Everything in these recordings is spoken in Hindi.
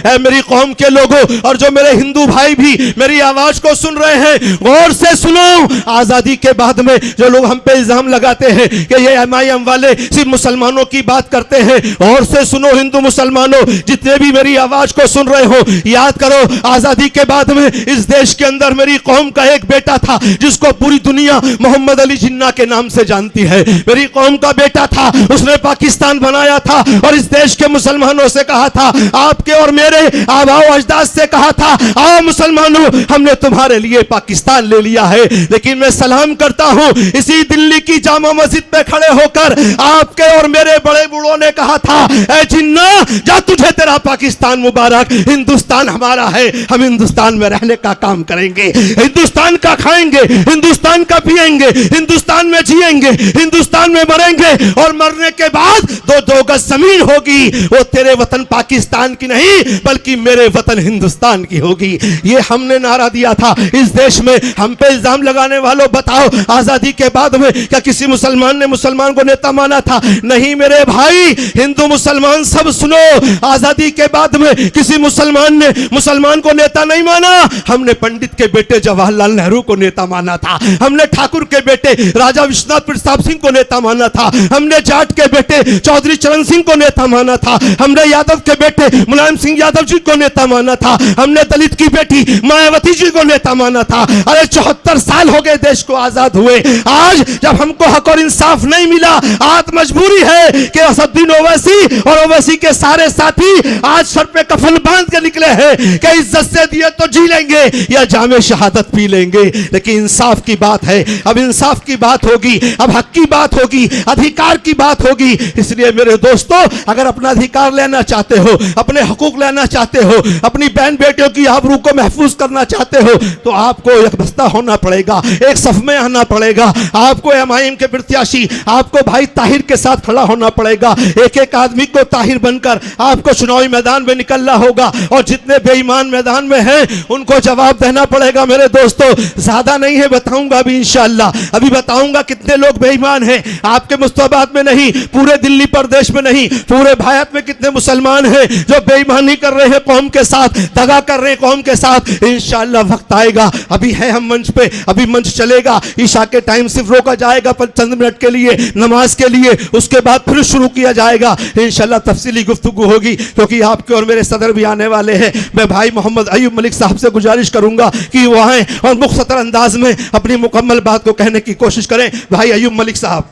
ऐ मेरी कौम के लोगों और जो मेरे हिंदू भाई भी मेरी आवाज को सुन रहे हैं, गौर से सुनो। आजादी के बाद में जो लोग हम पे इल्जाम लगाते हैं कि ये MIM वाले सिर्फ मुसलमानों की बात करते हैं, गौर से सुनो हिंदू मुसलमानों, जितने भी मेरी आवाज को सुन रहे हो, याद करो आजादी के बाद में इस देश के अंदर मेरी कौम का एक बेटा था जिसको पूरी दुनिया मोहम्मद अली जिन्ना के नाम से जानती है। मेरी कौम का बेटा था, उसने पाकिस्तान बनाया था और इस देश के मुसलमानों से कहा था, आपके और मेरे आबाओ अजदाद से कहा था, आओ मुसलमानों हमने तुम्हारे लिए पाकिस्तान ले लिया है। लेकिन मैं सलाम करता हूं, इसी दिल्ली की जामा मस्जिद पे खड़े होकर आपके और मेरे बड़े बूढ़ों ने कहा था, ऐ जिन्ना जा तुझे तेरा पाकिस्तान मुबारक, हिंदुस्तान हमारा है, हम हिंदुस्तान में रहने का काम करेंगे, हिंदुस्तान का खाएंगे, हिंदुस्तान का पिएंगे, हिंदुस्तान में जिएंगे, हिंदुस्तान में मरेंगे और मरने के बाद दो गज जमीन होगी, वो तेरे वतन पाकिस्तान की नहीं बल्कि मेरे वतन हिंदुस्तान की होगी। ये हमने नारा दिया था। इस देश में हम पे इल्जाम लगाने वालों, बताओ आजादी के बाद में क्या किसी मुसलमान ने मुसलमान को नेता माना था? नहीं मेरे भाई, हिंदू मुसलमान सब सुनो, आजादी के बाद में किसी मुसलमान ने मुसलमान को नेता नहीं माना। हमने पंडित के बेटे जवाहरलाल नेहरू को नेता माना था, हमने ठाकुर के बेटे राजा विश्वनाथ प्रताप सिंह को नेता माना था, हमने जाट के बेटे चौधरी चरण सिंह को नेता माना था, हमने यादव के बेटे मुलायम सिंह यादव जी को नेता माना था, हमने दलित की बेटी मायावती जी को नेता माना था। अरे 74 साल हो गए देश को आजाद हुए, आज जब हमको हक और इंसाफ नहीं मिला, आज मजबूरी है कि असदुद्दीन ओवैसी और ओवैसी के सारे साथी आज सर पे कफन बांध के निकले हैं कि इज्जत से दिए तो जी लेंगे या जामे शहादत पी लेंगे। लेकिन इंसाफ की बात है, अब इंसाफ की बात होगी, अब हक की बात होगी, अधिकार की बात होगी। इसलिए मेरे दोस्तों, अगर अपना अधिकार लेना चाहते हो, अपने हकूक लेना चाहते हो, अपनी बहन बेटियों की आबरू को महफूज करना चाहते हो, तो आपको एकबस्ता होना पड़ेगा, एक सफ में आना पड़ेगा। आपको MIM के प्रत्याशी, आपको भाई ताहिर के साथ खड़ा होना पड़ेगा। एक एक आदमी को ताहिर बनकर आपको चुनावी मैदान में निकलना होगा और जितने बेईमान मैदान में हैं उनको जवाब देना पड़ेगा। मेरे दोस्तों, ज्यादा नहीं है, बताऊंगा अभी इंशाअल्लाह, अभी बताऊंगा कितने लोग बेईमान हैं। आपके मुस्तफाबाद में नहीं, पूरे दिल्ली प्रदेश में नहीं, पूरे भारत में कितने मुसलमान हैं जो बेईमानी कर रहे हैं कौम के साथ, दगा कर रहे हैं कौम के साथ। इंशाअल्लाह वक्त आएगा, अभी है हम मंच पे, अभी मंच चलेगा, ईशा के टाइम सिर्फ रोका जाएगा पर चंद मिनट के लिए, नमाज के लिए, उसके बाद फिर शुरू किया जाएगा। इंशाअल्लाह तफसीली गुफ्तगू होगी, क्योंकि आपके और मेरे सदर भी आने वाले हैं। मैं भाई मोहम्मद अयूब मलिक साहब से गुजारिश करूंगा कि वो आए और मुख्तसर अंदाज में अपनी मुकम्मल बात को कहने की कोशिश करें। भाई अयूब मलिक साहब।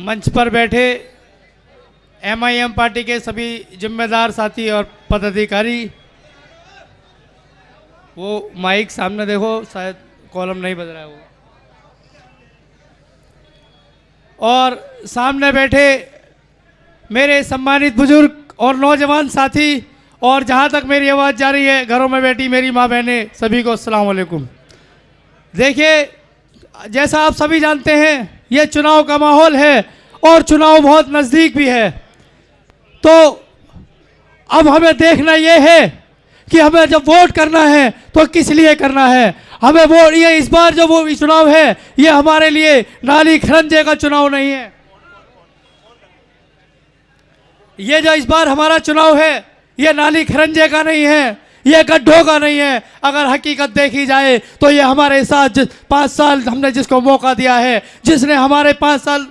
मंच पर बैठे MIM पार्टी के सभी जिम्मेदार साथी और पदाधिकारी, वो माइक सामने देखो, शायद कॉलम नहीं बज रहा है वो, और सामने बैठे मेरे सम्मानित बुजुर्ग और नौजवान साथी, और जहाँ तक मेरी आवाज़ जा रही है, घरों में बैठी मेरी माँ बहनें, सभी को अस्सलाम वालेकुम। देखिए, जैसा आप सभी जानते हैं, ये चुनाव का माहौल है और चुनाव बहुत नज़दीक भी है। तो अब हमें देखना ये है कि हमें जब वोट करना है तो किस लिए करना है। हमें वोट, ये इस बार जो वो चुनाव है, ये हमारे लिए नाली खरंजे का चुनाव नहीं है। ये जो इस बार हमारा चुनाव है, ये नाली खरंजे का नहीं है, ये गड्ढों का नहीं है। अगर हकीकत देखी जाए तो ये हमारे साथ 5 साल हमने जिसको मौका दिया है, जिसने हमारे 5 साल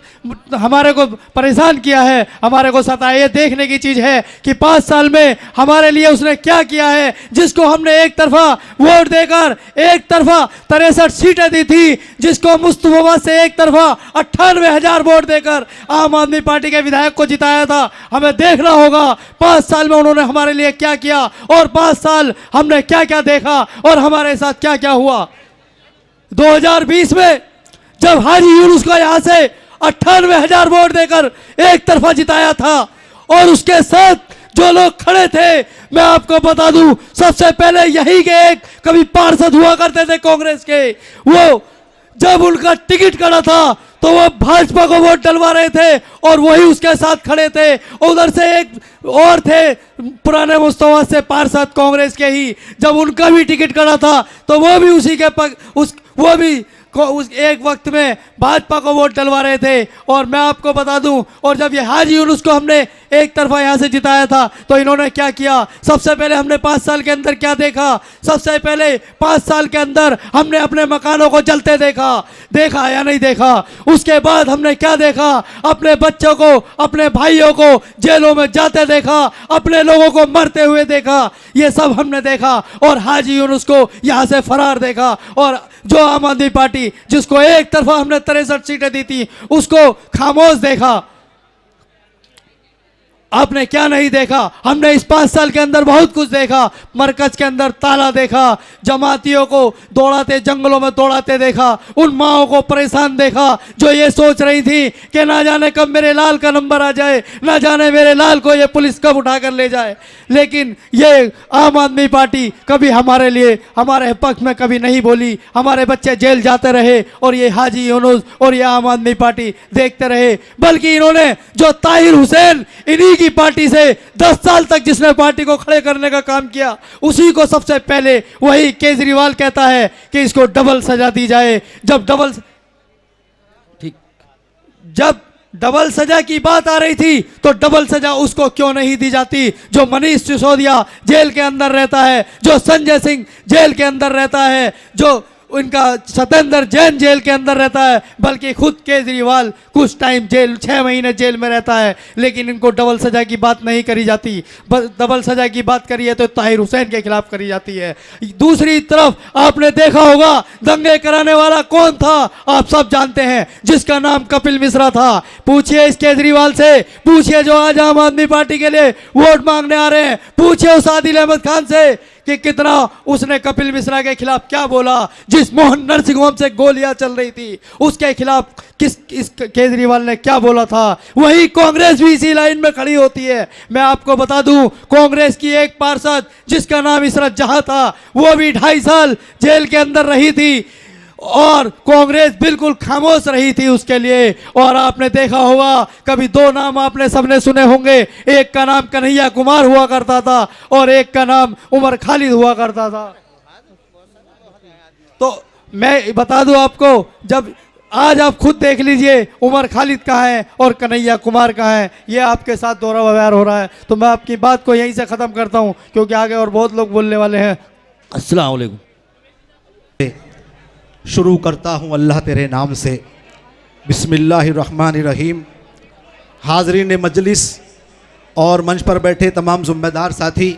हमारे को परेशान किया है, हमारे को सताया, ये देखने की चीज़ है कि 5 साल में हमारे लिए उसने क्या किया है। जिसको हमने एक तरफा वोट देकर एक तरफा 63 सीटें दी थी, जिसको मुस्तफाबाद से एक तरफा 98,000 वोट देकर आम आदमी पार्टी के विधायक को जिताया था। हमें देखना होगा 5 साल में उन्होंने हमारे लिए क्या किया और 5 साल हमने क्या क्या देखा और हमारे साथ क्या क्या हुआ। 2020 में जब हाजी यूनुस को यहाँ से 98,000 वोट देकर एक तरफा जिताया था, और उसके साथ जो लोग खड़े थे, मैं आपको बता दूं, सबसे पहले यही के एक कभी पार्षद हुआ करते थे कांग्रेस के, वो जब उनका टिकट कटा था तो वो भाजपा को वोट डलवा रहे थे और वही उसके साथ खड़े थे। उधर से एक और थे पुराने मुस्तफा से पार्षद कांग्रेस के ही, जब उनका भी टिकट कटा था तो वो भी उसी के वो भी उस एक वक्त में भाजपा को वोट डलवा रहे थे। और मैं आपको बता दूं, और जब ये हाजी यूनुस को हमने एक तरफा यहाँ से जिताया था तो इन्होंने क्या किया। सबसे पहले हमने 5 साल के अंदर क्या देखा, सबसे पहले 5 साल के अंदर हमने अपने मकानों को जलते देखा या नहीं देखा। उसके बाद हमने क्या देखा, अपने बच्चों को, अपने भाइयों को जेलों में जाते देखा, अपने लोगों को मरते हुए देखा, ये सब हमने देखा। और हाजी यूनुस को यहाँ से फरार देखा। और जो आम आदमी पार्टी जिसको एक तरफा हमने 63 सीटें दी थी उसको खामोश देखा। आपने क्या नहीं देखा, हमने इस 5 साल के अंदर बहुत कुछ देखा। मरकज के अंदर ताला देखा, जमातियों को दौड़ाते, जंगलों में दौड़ाते देखा, उन माओं को परेशान देखा जो ये सोच रही थी कि ना जाने कब मेरे लाल का नंबर आ जाए, ना जाने मेरे लाल को ये पुलिस कब उठा कर ले जाए। लेकिन ये आम आदमी पार्टी कभी हमारे लिए, हमारे पक्ष में कभी नहीं बोली। हमारे बच्चे जेल जाते रहे और ये हाजी यूनुस और ये आम आदमी पार्टी देखते रहे। बल्कि इन्होंने जो ताहिर हुसैन, इन्हीं की पार्टी से 10 साल तक जिसने पार्टी को खड़े करने का काम किया, उसी को सबसे पहले वही केजरीवाल कहता है कि इसको डबल सजा दी जाए। जब डबल सजा की बात आ रही थी तो डबल सजा उसको क्यों नहीं दी जाती जो मनीष सिसोदिया जेल के अंदर रहता है, जो संजय सिंह जेल के अंदर रहता है, जो उनका सतेंद्र जैन जेल के अंदर रहता है। बल्कि खुद केजरीवाल कुछ टाइम जेल, 6 महीने जेल में रहता है, लेकिन इनको डबल सजा की बात नहीं करी जाती। डबल सजा की बात करी है तो ताहिर हुसैन के खिलाफ करी जाती है। दूसरी तरफ आपने देखा होगा दंगे कराने वाला कौन था, आप सब जानते हैं, जिसका नाम कपिल मिश्रा था। पूछिए इस केजरीवाल से, पूछिए जो आज आम आदमी पार्टी के लिए वोट मांगने आ रहे हैं, पूछिए उस आदिल अहमद खान से कि कितना उसने कपिल मिश्रा के खिलाफ क्या बोला। जिस मोहन नरसिंहम से गोलियां चल रही थी उसके खिलाफ इस केजरीवाल ने क्या बोला था। वही कांग्रेस भी इसी लाइन में खड़ी होती है। मैं आपको बता दूं, कांग्रेस की एक पार्षद जिसका नाम इशरत जहां था, वो भी 2.5 साल जेल के अंदर रही थी और कांग्रेस बिल्कुल खामोश रही थी उसके लिए। और आपने देखा होगा, कभी 2 नाम आपने सबने सुने होंगे, एक का नाम कन्हैया कुमार हुआ करता था और एक का नाम उमर खालिद हुआ करता था। तो मैं बता दूं आपको, जब आज आप खुद देख लीजिए उमर खालिद कहाँ है और कन्हैया कुमार कहाँ है, ये आपके साथ दोहरा व्यवहार हो रहा है। तो मैं आपकी बात को यहीं से ख़त्म करता हूँ क्योंकि आगे और बहुत लोग बोलने वाले हैं। अस्सलाम वालेकुम। शुरू करता हूँ अल्लाह तेरे नाम से, बिस्मिल्लाहिर्रहमानिर्रहीम। हाज़रीन मजलिस और मंच पर बैठे तमाम ज़िम्मेदार साथी,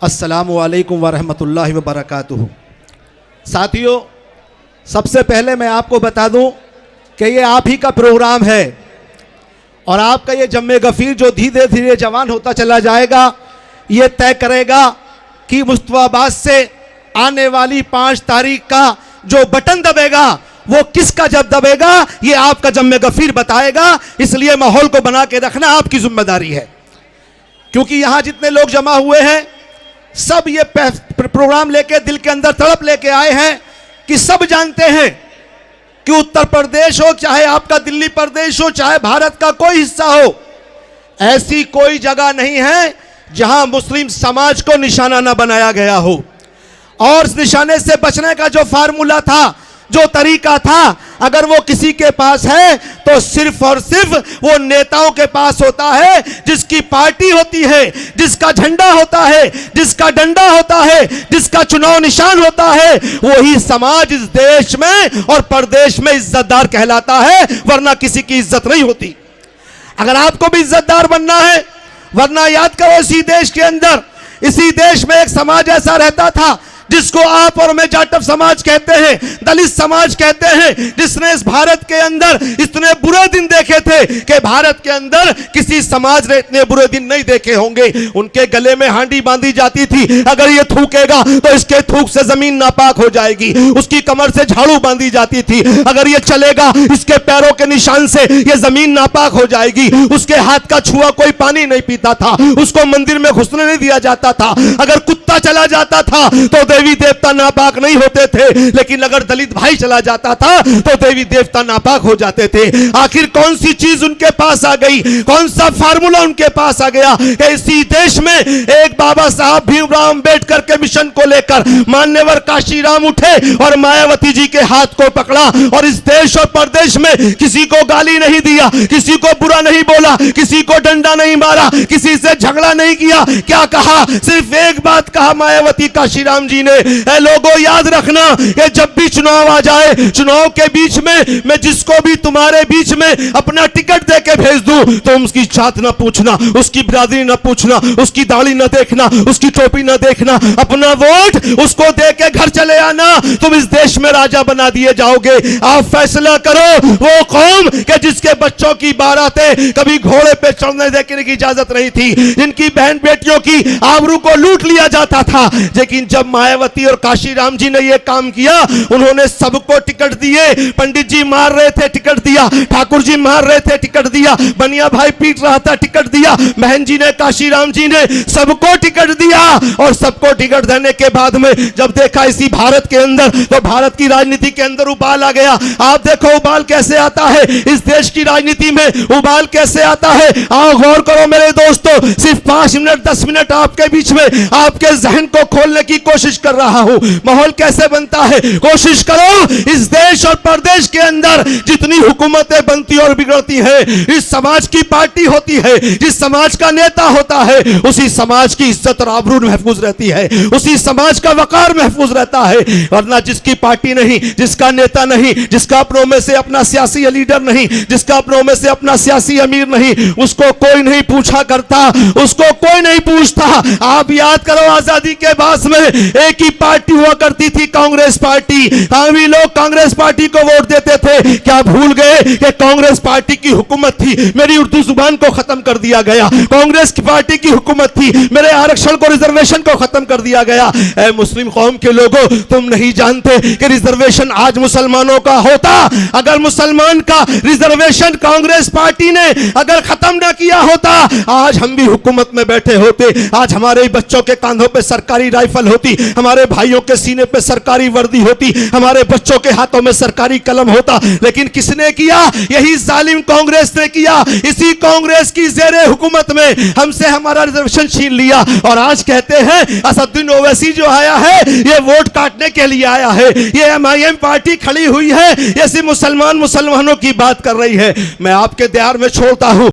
अस्सलामु अलैकुम वरहमतुल्लाहि वबरकातुहू। साथियों, सबसे पहले मैं आपको बता दूं कि ये आप ही का प्रोग्राम है और आपका ये जम्मे गफ़ीर जो धीरे धीरे जवान होता चला जाएगा, ये तय करेगा कि मुस्तफाबाद से आने वाली 5 तारीख का जो बटन दबेगा वो किसका जब दबेगा, ये आपका जम्मे गफ़ीर बताएगा। इसलिए माहौल को बना के रखना आपकी जिम्मेदारी है, क्योंकि यहां जितने लोग जमा हुए हैं सब ये प्रोग्राम लेके दिल के अंदर तड़प लेके आए हैं कि सब जानते हैं कि उत्तर प्रदेश हो, चाहे आपका दिल्ली प्रदेश हो, चाहे भारत का कोई हिस्सा हो, ऐसी कोई जगह नहीं है जहां मुस्लिम समाज को निशाना ना बनाया गया हो। और इस निशाने से बचने का जो फार्मूला था, जो तरीका था, अगर वो किसी के पास है तो सिर्फ और सिर्फ वो नेताओं के पास होता है जिसकी पार्टी होती है, जिसका झंडा होता है, जिसका डंडा होता है, जिसका चुनाव निशान होता है। वही समाज इस देश में और प्रदेश में इज्जतदार कहलाता है, वरना किसी की इज्जत नहीं होती। अगर आपको भी इज्जतदार बनना है, वरना याद करो इसी देश में एक समाज ऐसा रहता था जिसको आप और मैं जाटव समाज कहते हैं, दलित समाज कहते हैं, जिसने इस भारत के अंदर इतने बुरे दिन देखे थे कि भारत के अंदर किसी समाज ने इतने बुरे दिन नहीं देखे होंगे। उनके गले में हांडी बांधी जाती थी, अगर ये थूकेगा तो इसके थूक से जमीन नापाक हो जाएगी। उसकी कमर से झाड़ू बांधी जाती थी, अगर ये चलेगा इसके पैरों के निशान से ये जमीन नापाक हो जाएगी। उसके हाथ का छुआ कोई पानी नहीं पीता था, उसको मंदिर में घुसने नहीं दिया जाता था। अगर कुत्ता चला जाता था तो देवी देवता नापाक नहीं होते थे, लेकिन अगर दलित भाई चला जाता था तो देवी देवता नापाक हो जाते थे। आखिर कौन सी चीज उनके पास आ गई, कौन सा फार्मूला उनके पास आ गया कि इसी देश में एक बाबा साहब भीमराव अंबेडकर के मिशन को लेकर मान्यवर काशीराम उठे और मायावती जी के हाथ को पकड़ा और इस देश और प्रदेश में किसी को गाली नहीं दिया, किसी को बुरा नहीं बोला, किसी को डंडा नहीं मारा, किसी से झगड़ा नहीं किया। क्या कहा? सिर्फ एक बात कहा मायावती काशीराम जी ने, ए लोगों याद रखना कि जब भी चुनाव आ जाए, चुनाव के बीच में मैं जिसको भी तुम्हारे बीच में अपना टिकट दे के भेज दूं तो उसकी जात ना पूछना, उसकी बिरादरी ना पूछना, उसकी दाढ़ी ना देखना, उसकी टोपी ना देखना, अपना वोट उसको दे के घर चले आना, तुम इस देश में राजा बना दिए जाओगे। आप फैसला करो, वो कौम के जिसके बच्चों की बारातें कभी घोड़े पे चढ़ने देने की इजाजत नहीं थी, जिनकी बहन बेटियों की आबरू को लूट लिया जाता था, लेकिन जब मायावती और काशीराम जी ने यह काम किया, उन्होंने सबको टिकट दिए। पंडित जी मार रहे थे, टिकट दिया। ठाकुर जी मार रहे थे, टिकट दिया। बनिया भाई पीट रहा था, टिकट दिया। बहन जी ने, काशीराम जी ने सबको टिकट दिया और सबको टिकट देने के बाद में जब देखा इसी भारत के अंदर, तो भारत की राजनीति के अंदर उबाल आ गया। आप देखो उबाल कैसे आता है, इस देश की राजनीति में उबाल कैसे आता है। आओ गौर करो मेरे दोस्तों, सिर्फ 5 मिनट 10 मिनट आपके बीच में आपके जहन को खोलने की कोशिश कर रहा हूं। माहौल कैसे बनता है, कोशिश करो। इस देश और प्रदेश के अंदर जितनी हुकूमतें बनती और बिगड़ती है, इस समाज की पार्टी होती है, जिस समाज का नेता होता है, उसी समाज की इज्जत और आबरू महफूज रहती है, उसी समाज का वकार महफूज रहता है। वरना जिसकी पार्टी नहीं, जिसका नेता नहीं, जिसका अपनों में से अपना सियासी लीडर नहीं, जिसका अपनों में से अपना सियासी अमीर नहीं, उसको कोई नहीं पूछा करता, उसको कोई नहीं पूछता। आप याद करो, आजादी के बाद में एक ही पार्टी हुआ करती थी, कांग्रेस पार्टी। हम भी लोग कांग्रेस पार्टी को वोट देते थे। क्या भूल गए कि कांग्रेस पार्टी की हुकूमत थी, मेरी उर्दू जुबान को खत्म कर दिया गया। कांग्रेस की पार्टी की हुकूमत थी, मेरे आरक्षण को, रिजर्वेशन को खत्म कर दिया गया। ऐ मुस्लिम कौम के लोगों, तुम नहीं जानते कि रिजर्वेशन आज मुसलमानों का होता, अगर मुसलमान का रिजर्वेशन कांग्रेस पार्टी ने अगर खत्म ना किया होता, आज हम भी हुकूमत में बैठे होते। आज हमारे बच्चों के कांधों पे सरकारी राइफल होती, हमारे भाइयों के सीने पे सरकारी वर्दी होती, हमारे बच्चों के हाथों में सरकारी कलम होता। लेकिन किसने किया? यही जालिम कांग्रेस ने किया। इसी कांग्रेस की ज़ेरे हुकूमत में हमसे हमारा रिजर्वेशन छीन लिया और आज कहते हैं असदुद्दीन ओवैसी जो आया है, ये वोट काटने के लिए आया है, ये MIM पार्टी खड़ी हुई है, ये सिर्फ मुसलमानों की बात कर रही है। मैं आपके दयार में छोड़ता हूं,